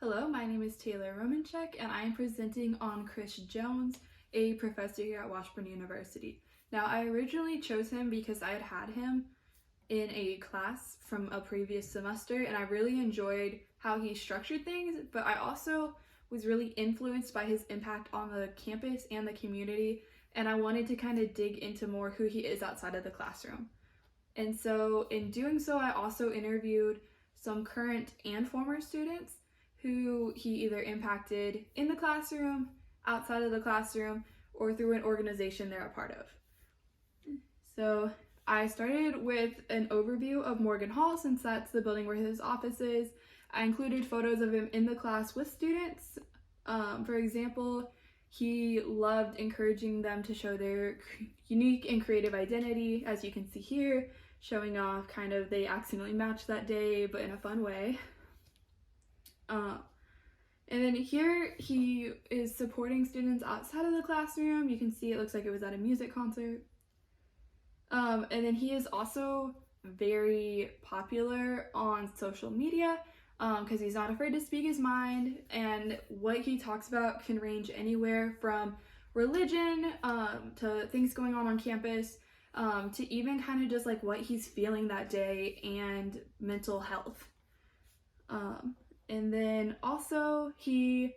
Hello, my name is Taylor Romanchek, and I am presenting on Chris Jones, a professor here at Washburn University. Now, I originally chose him because I had had him in a class from a previous semester, and I really enjoyed how he structured things, but I also was really influenced by his impact on the campus and the community, and I wanted to kind of dig into more who he is outside of the classroom. And so, in doing so, I also interviewed some current and former students who he either impacted in the classroom, outside of the classroom, or through an organization they're a part of. So I started with an overview of Morgan Hall, since that's the building where his office is. I included photos of him in the class with students. For example, he loved encouraging them to show their unique and creative identity, as you can see here, showing off kind of they accidentally matched that day, but in a fun way. And then here he is supporting students outside of the classroom. You can see it looks like it was at a music concert. And then he is also very popular on social media because he's not afraid to speak his mind, and what he talks about can range anywhere from religion to things going on campus to even kind of just like what he's feeling that day and mental health. And then also he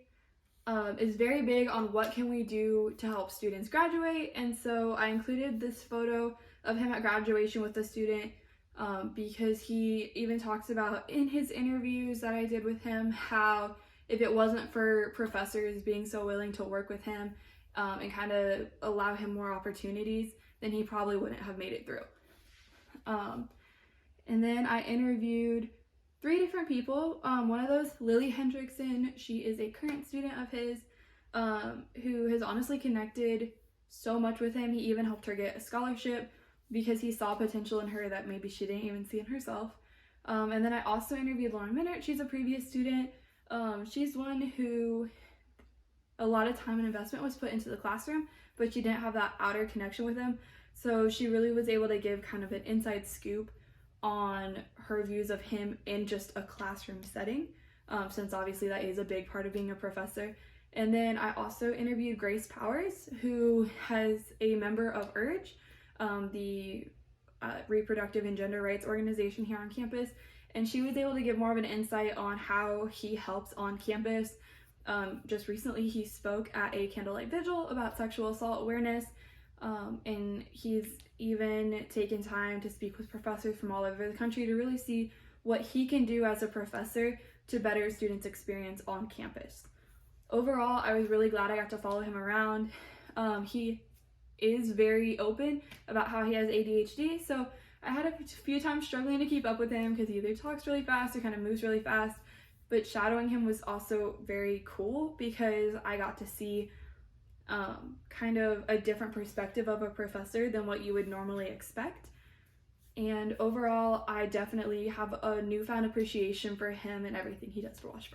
is very big on what can we do to help students graduate, and so I included this photo of him at graduation with a student because he even talks about in his interviews that I did with him how if it wasn't for professors being so willing to work with him and kind of allow him more opportunities, then he probably wouldn't have made it through. And then I interviewed 3 different people. One of those, Lily Hendrickson, she is a current student of his who has honestly connected so much with him. He even helped her get a scholarship because he saw potential in her that maybe she didn't even see in herself. And then I also interviewed Lauren Minert. She's a previous student. She's one who a lot of time and investment was put into the classroom, but she didn't have that outer connection with him. So she really was able to give kind of an inside scoop on her views of him in just a classroom setting, since obviously that is a big part of being a professor. And then I also interviewed Grace Powers, who has a member of URGE, the reproductive and gender rights organization here on campus, and she was able to give more of an insight on how he helps on campus. Just recently he spoke at a candlelight vigil about sexual assault awareness, and he's even taken time to speak with professors from all over the country to really see what he can do as a professor to better students' experience on campus. Overall, I was really glad I got to follow him around. He is very open about how he has ADHD, so I had a few times struggling to keep up with him because he either talks really fast or kind of moves really fast, but shadowing him was also very cool because I got to see kind of a different perspective of a professor than what you would normally expect. And overall, I definitely have a newfound appreciation for him and everything he does for Washburn.